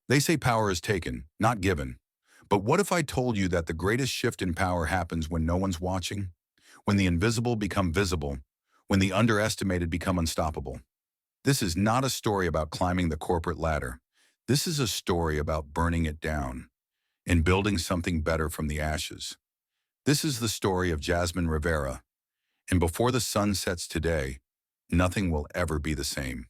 They say power is taken, not given. But what if I told you that the greatest shift in power happens when no one's watching? When the invisible become visible? When the underestimated become unstoppable? This is not a story about climbing the corporate ladder. This is a story about burning it down and building something better from the ashes. This is the story of Jasmine Rivera, and before the sun sets today, nothing will ever be the same.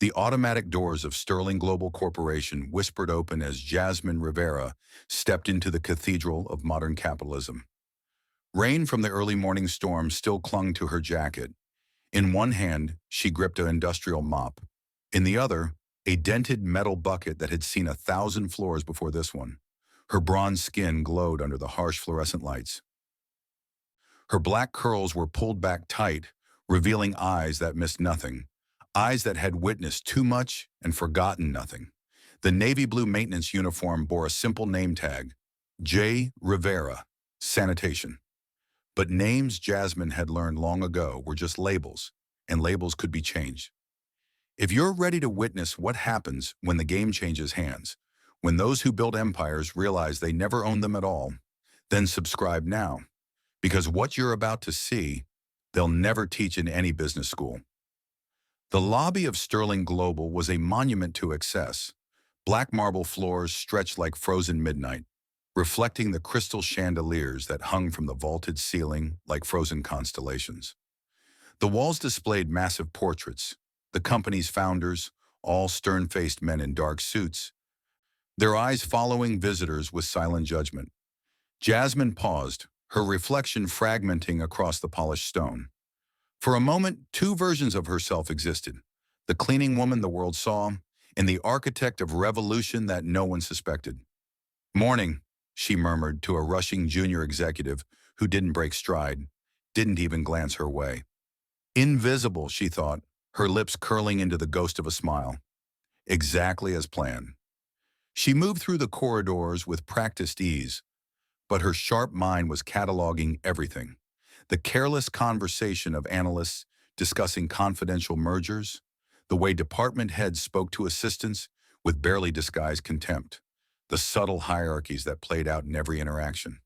The automatic doors of Sterling Global Corporation whispered open as Jasmine Rivera stepped into the cathedral of modern capitalism. Rain from the early morning storm still clung to her jacket. In one hand, she gripped an industrial mop. In the other, a dented metal bucket that had seen 1,000 floors before this one. Her bronze skin glowed under the harsh fluorescent lights. Her black curls were pulled back tight, revealing eyes that missed nothing. Eyes that had witnessed too much and forgotten nothing. The navy blue maintenance uniform bore a simple name tag, J. Rivera, Sanitation. But names Jasmine had learned long ago were just labels, and labels could be changed. If you're ready to witness what happens when the game changes hands, when those who build empires realize they never owned them at all, then subscribe now. Because what you're about to see, they'll never teach in any business school. The lobby of Sterling Global was a monument to excess. Black marble floors stretched like frozen midnight, reflecting the crystal chandeliers that hung from the vaulted ceiling like frozen constellations. The walls displayed massive portraits, the company's founders, all stern-faced men in dark suits, their eyes following visitors with silent judgment. Jasmine paused, her reflection fragmenting across the polished stone. For a moment, two versions of herself existed, the cleaning woman the world saw, and the architect of revolution that no one suspected. "Morning," she murmured to a rushing junior executive who didn't break stride, didn't even glance her way. Invisible, she thought, her lips curling into the ghost of a smile. Exactly as planned. She moved through the corridors with practiced ease, but her sharp mind was cataloging everything. The careless conversation of analysts discussing confidential mergers, the way department heads spoke to assistants with barely disguised contempt, the subtle hierarchies that played out in every interaction.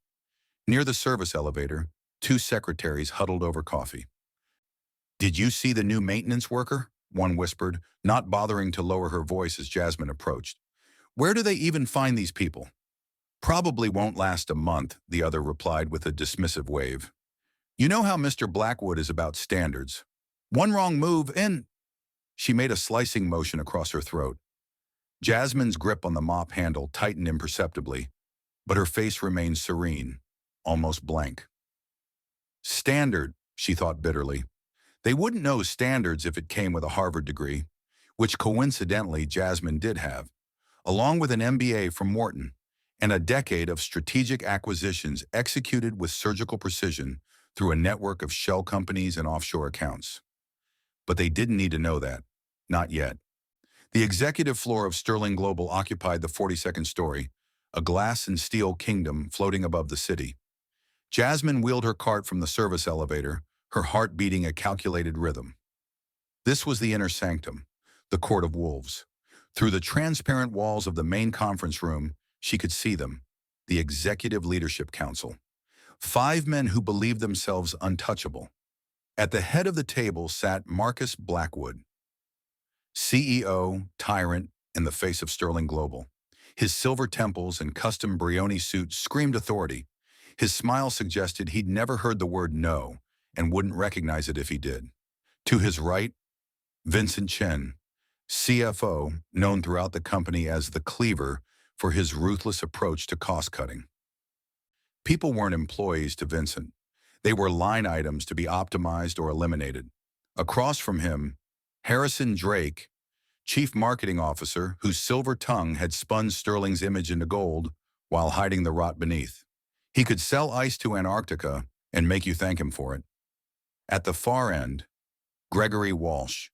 Near the service elevator, two secretaries huddled over coffee. "Did you see the new maintenance worker?" one whispered, not bothering to lower her voice as Jasmine approached. "Where do they even find these people?" "Probably won't last a month," the other replied with a dismissive wave. "You know how Mr. Blackwood is about standards. One wrong move and—" She made a slicing motion across her throat. Jasmine's grip on the mop handle tightened imperceptibly, but her face remained serene, almost blank. Standard, she thought bitterly. They wouldn't know standards if it came with a Harvard degree, which coincidentally Jasmine did have, along with an MBA from Wharton, and a decade of strategic acquisitions executed with surgical precision through a network of shell companies and offshore accounts. But they didn't need to know that. Not yet. The executive floor of Sterling Global occupied the 42nd story, a glass and steel kingdom floating above the city. Jasmine wheeled her cart from the service elevator, her heart beating a calculated rhythm. This was the inner sanctum, the court of wolves. Through the transparent walls of the main conference room, she could see them, the Executive Leadership Council. 5 men who believed themselves untouchable. At the head of the table sat Marcus Blackwood, CEO, tyrant, and the face of Sterling Global. His silver temples and custom Brioni suit screamed authority. His smile suggested he'd never heard the word no and wouldn't recognize it if he did. To his right, Vincent Chen, CFO, known throughout the company as the Cleaver for his ruthless approach to cost-cutting. People weren't employees to Vincent. They were line items to be optimized or eliminated. Across from him, Harrison Drake, Chief Marketing Officer, whose silver tongue had spun Sterling's image into gold while hiding the rot beneath. He could sell ice to Antarctica and make you thank him for it. At the far end, Gregory Walsh,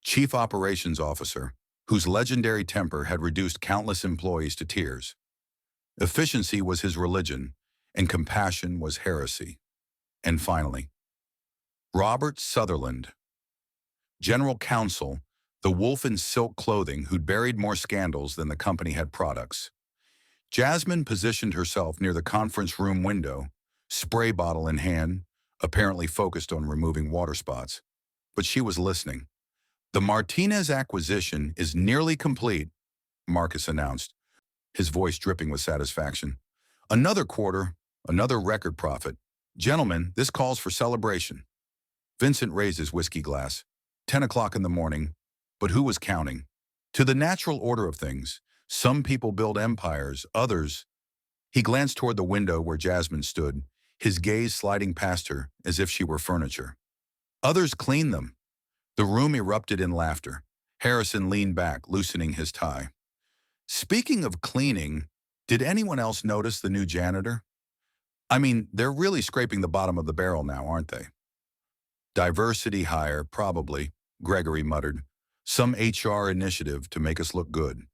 Chief Operations Officer, whose legendary temper had reduced countless employees to tears. Efficiency was his religion, and compassion was heresy. And finally, Robert Sutherland, General Counsel, the wolf in silk clothing who'd buried more scandals than the company had products. Jasmine positioned herself near the conference room window, spray bottle in hand, apparently focused on removing water spots. But she was listening. "The Martinez acquisition is nearly complete," Marcus announced, his voice dripping with satisfaction. "Another quarter, another record profit. Gentlemen, this calls for celebration." Vincent raised his whiskey glass. 10 o'clock in the morning, but who was counting? To the natural order of things, some people build empires, others— He glanced toward the window where Jasmine stood, his gaze sliding past her as if she were furniture. "Others clean them." The room erupted in laughter. Harrison leaned back, loosening his tie. "Speaking of cleaning, did anyone else notice the new janitor? I mean, they're really scraping the bottom of the barrel now, aren't they?" "Diversity hire, probably," Gregory muttered. "Some HR initiative to make us look good."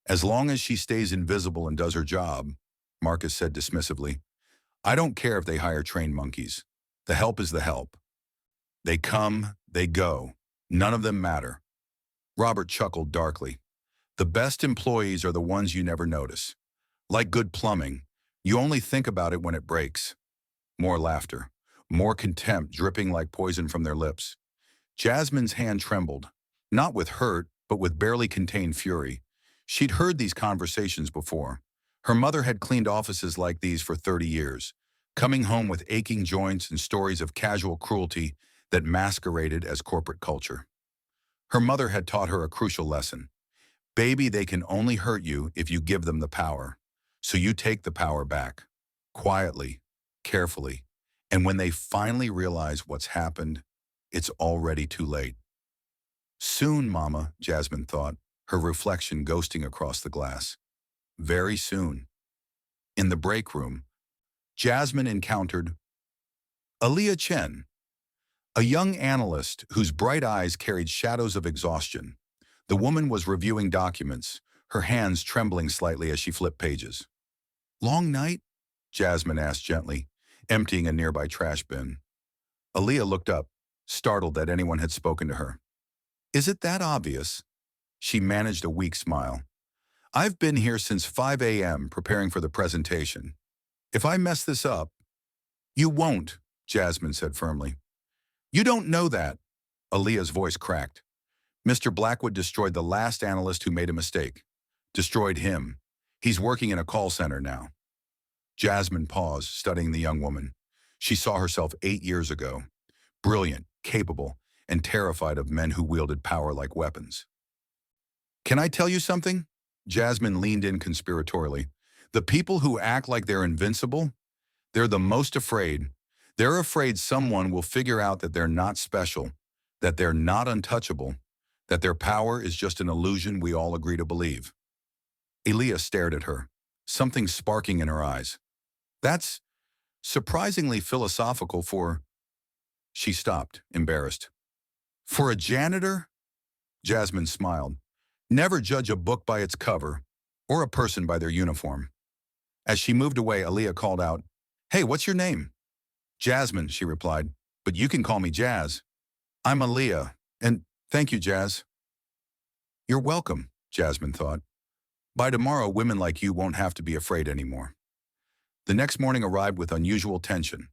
"As long as she stays invisible and does her job," Marcus said dismissively. "I don't care if they hire trained monkeys. The help is the help. They come, they go. None of them matter." Robert chuckled darkly. "The best employees are the ones you never notice. Like good plumbing, you only think about it when it breaks." More laughter, more contempt dripping like poison from their lips. Jasmine's hand trembled, not with hurt, but with barely contained fury. She'd heard these conversations before. Her mother had cleaned offices like these for 30 years, coming home with aching joints and stories of casual cruelty that masqueraded as corporate culture. Her mother had taught her a crucial lesson. "Baby, they can only hurt you if you give them the power. So you take the power back. Quietly, carefully. And when they finally realize what's happened, it's already too late." "Soon, Mama," Jasmine thought, her reflection ghosting across the glass. Very soon. In the break room, Jasmine encountered Aaliyah Chen, a young analyst whose bright eyes carried shadows of exhaustion. The woman was reviewing documents, her hands trembling slightly as she flipped pages. "Long night?" Jasmine asked gently, emptying a nearby trash bin. Aaliyah looked up, startled that anyone had spoken to her. "Is it that obvious?" She managed a weak smile. "I've been here since 5 a.m. preparing for the presentation. If I mess this up—" "You won't," Jasmine said firmly. "You don't know that." Aaliyah's voice cracked. "Mr. Blackwood destroyed the last analyst who made a mistake. Destroyed him. He's working in a call center now." Jasmine paused, studying the young woman. She saw herself 8 years ago. Brilliant, capable, and terrified of men who wielded power like weapons. "Can I tell you something?" Jasmine leaned in conspiratorially. "The people who act like they're invincible, they're the most afraid. They're afraid someone will figure out that they're not special, that they're not untouchable, that their power is just an illusion we all agree to believe." Aaliyah stared at her, something sparking in her eyes. "That's surprisingly philosophical for—" She stopped, embarrassed. "For a janitor?" Jasmine smiled. "Never judge a book by its cover, or a person by their uniform." As she moved away, Aaliyah called out, "Hey, what's your name?" "Jasmine," she replied, "but you can call me Jazz." "I'm Aaliyah, and thank you, Jazz." "You're welcome," Jasmine thought. "By tomorrow, women like you won't have to be afraid anymore." The next morning arrived with unusual tension.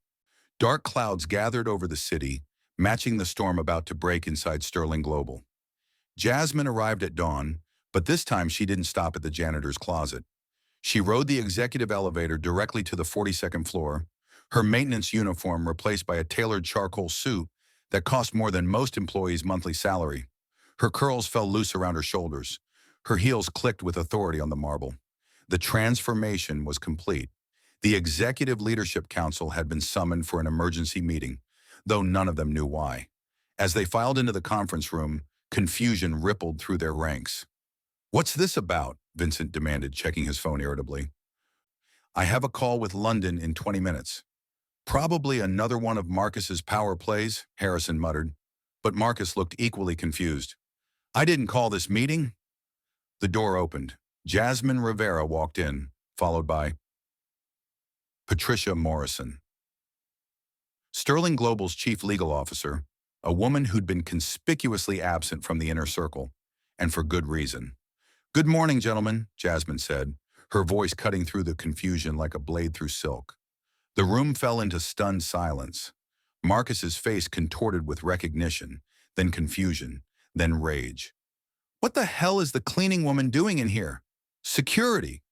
Dark clouds gathered over the city, matching the storm about to break inside Sterling Global. Jasmine arrived at dawn, but this time she didn't stop at the janitor's closet. She rode the executive elevator directly to the 42nd floor, her maintenance uniform replaced by a tailored charcoal suit that cost more than most employees' monthly salary. Her curls fell loose around her shoulders. Her heels clicked with authority on the marble. The transformation was complete. The Executive Leadership Council had been summoned for an emergency meeting, though none of them knew why. As they filed into the conference room, confusion rippled through their ranks. "What's this about?" Vincent demanded, checking his phone irritably. "I have a call with London in 20 minutes. "Probably another one of Marcus's power plays," Harrison muttered. But Marcus looked equally confused. "I didn't call this meeting." The door opened. Jasmine Rivera walked in, followed by Patricia Morrison, Sterling Global's chief legal officer, a woman who'd been conspicuously absent from the inner circle. and for good reason. "Good morning, gentlemen," Jasmine said, her voice cutting through the confusion like a blade through silk. The room fell into stunned silence. Marcus's face contorted with recognition, then confusion, then rage. "What the hell is the cleaning woman doing in here? Security!"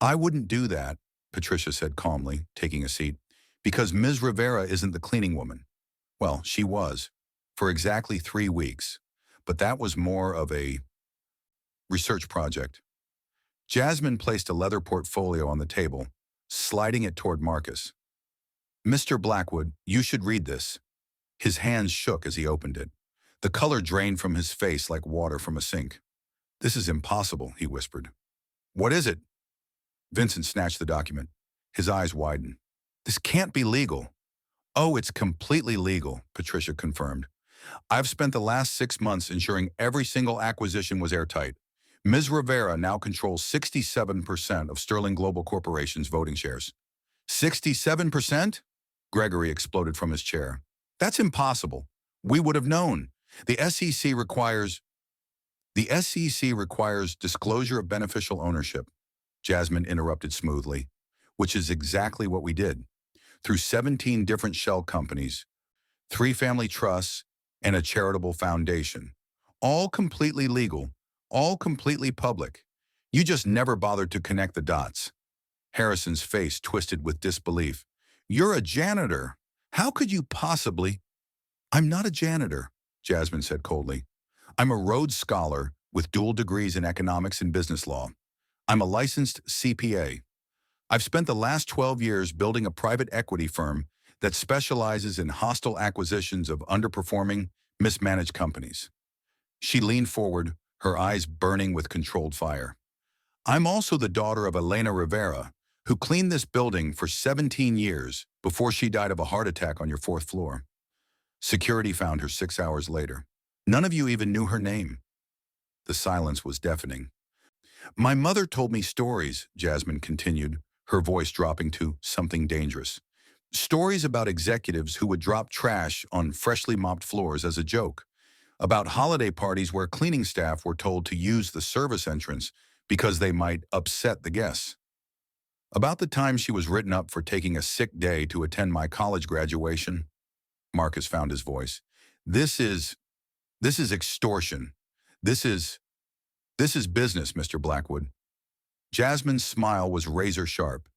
"I wouldn't do that," Patricia said calmly, taking a seat, "because Ms. Rivera isn't the cleaning woman. Well, she was, for exactly 3 weeks, but that was more of a research project." Jasmine placed a leather portfolio on the table, sliding it toward Marcus. "Mr. Blackwood, you should read this." His hands shook as he opened it. The color drained from his face like water from a sink. "This is impossible," he whispered. "What is it?" Vincent snatched the document. His eyes widened. "This can't be legal." "Oh, it's completely legal," Patricia confirmed. "I've spent the last 6 months ensuring every single acquisition was airtight. Ms. Rivera now controls 67% of Sterling Global Corporation's voting shares." 67%? Gregory exploded from his chair. "That's impossible. We would have known. The SEC requires disclosure of beneficial ownership," Jasmine interrupted smoothly, "which is exactly what we did. Through 17 different shell companies, 3 family trusts, and a charitable foundation. All completely legal, all completely public. You just never bothered to connect the dots." Harrison's face twisted with disbelief. "You're a janitor. How could you possibly—" "I'm not a janitor," Jasmine said coldly. "I'm a Rhodes Scholar with dual degrees in economics and business law. I'm a licensed CPA. I've spent the last 12 years building a private equity firm that specializes in hostile acquisitions of underperforming, mismanaged companies." She leaned forward, her eyes burning with controlled fire. "I'm also the daughter of Elena Rivera, who cleaned this building for 17 years before she died of a heart attack on your 4th floor. Security found her 6 hours later. None of you even knew her name." The silence was deafening. "My mother told me stories," Jasmine continued, her voice dropping to something dangerous. "Stories about executives who would drop trash on freshly mopped floors as a joke. About holiday parties where cleaning staff were told to use the service entrance because they might upset the guests. About the time she was written up for taking a sick day to attend my college graduation." Marcus found his voice. This is extortion. This is business, Mr. Blackwood." Jasmine's smile was razor sharp.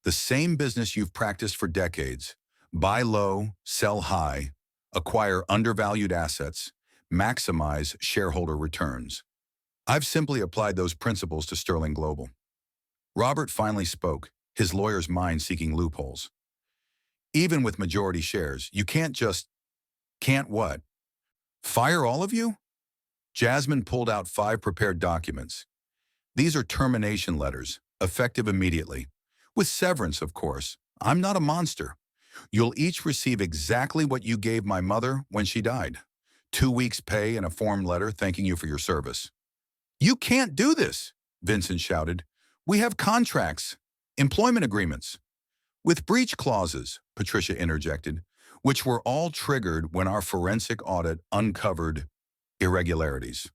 "The same business you've practiced for decades. Buy low, sell high, acquire undervalued assets, maximize shareholder returns. I've simply applied those principles to Sterling Global." Robert finally spoke, his lawyer's mind seeking loopholes. "Even with majority shares, you can't what? Fire all of you?" Jasmine pulled out 5 prepared documents. "These are termination letters, effective immediately. With severance, of course. I'm not a monster. You'll each receive exactly what you gave my mother when she died. 2 weeks' pay and a form letter thanking you for your service." "You can't do this," Vincent shouted. "We have contracts, employment agreements." "With breach clauses," Patricia interjected, "which were all triggered when our forensic audit uncovered irregularities.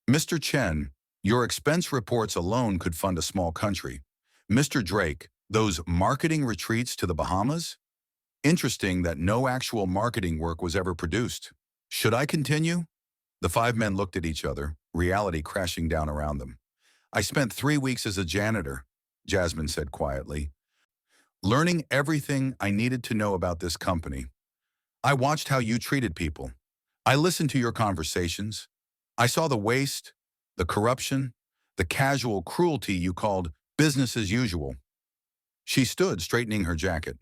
Mr. Chen, your expense reports alone could fund a small country. Mr. Drake, those marketing retreats to the Bahamas? Interesting that no actual marketing work was ever produced. Should I continue?" The 5 men looked at each other, reality crashing down around them. "I spent 3 weeks as a janitor," Jasmine said quietly, "learning everything I needed to know about this company. I watched how you treated people. I listened to your conversations. I saw the waste, the corruption, the casual cruelty you called business as usual." She stood, straightening her jacket.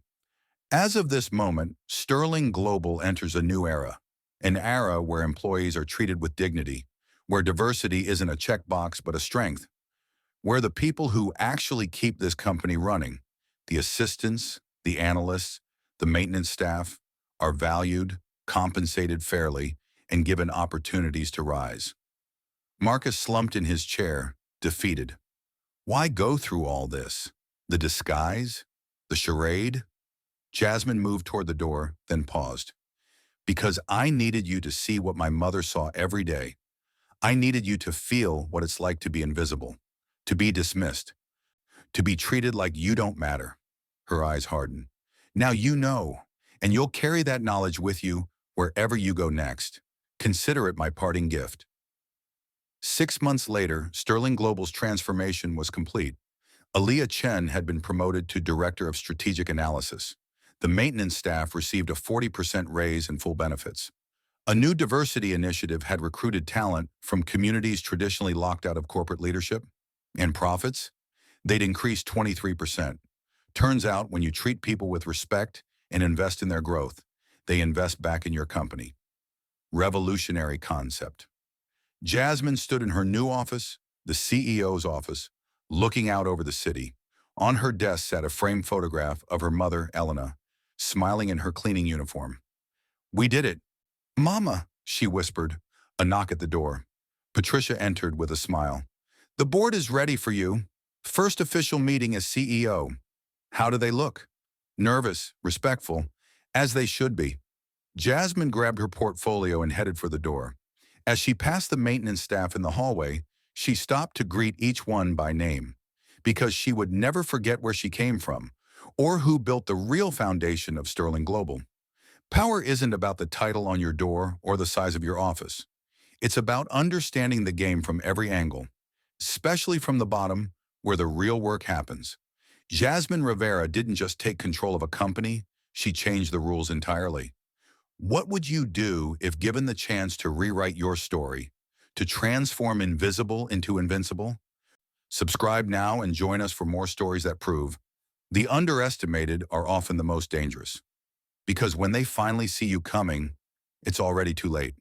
"As of this moment, Sterling Global enters a new era. An era where employees are treated with dignity, where diversity isn't a checkbox but a strength, where the people who actually keep this company running, the assistants, the analysts, the maintenance staff, are valued, compensated fairly, and given opportunities to rise." Marcus slumped in his chair, defeated. Why go through all this? The disguise? The charade? Jasmine moved toward the door, then paused. "Because I needed you to see what my mother saw every day. I needed you to feel what it's like to be invisible, to be dismissed, to be treated like you don't matter. Her eyes hardened. Now you know, and you'll carry that knowledge with you wherever you go next. Consider it my parting gift. 6 months later, Sterling Global's transformation was complete. Aaliyah Chen had been promoted to Director of Strategic Analysis. The maintenance staff received a 40% raise and full benefits. A new diversity initiative had recruited talent from communities traditionally locked out of corporate leadership. And profits? They'd increased 23%. Turns out when you treat people with respect and invest in their growth, they invest back in your company. Revolutionary concept. Jasmine stood in her new office, the CEO's office, looking out over the city. On her desk sat a framed photograph of her mother, Elena, smiling in her cleaning uniform. "We did it. Mama," she whispered. A knock at the door. Patricia entered with a smile. "The board is ready for you. First official meeting as CEO. How do they look?" "Nervous, respectful, as they should be." Jasmine grabbed her portfolio and headed for the door. As she passed the maintenance staff in the hallway, she stopped to greet each one by name, because she would never forget where she came from or who built the real foundation of Sterling Global. Power isn't about the title on your door or the size of your office. It's about understanding the game from every angle, especially from the bottom, where the real work happens. Jasmine Rivera didn't just take control of a company, she changed the rules entirely. What would you do if given the chance to rewrite your story, to transform invisible into invincible? Subscribe now and join us for more stories that prove the underestimated are often the most dangerous. Because when they finally see you coming, it's already too late.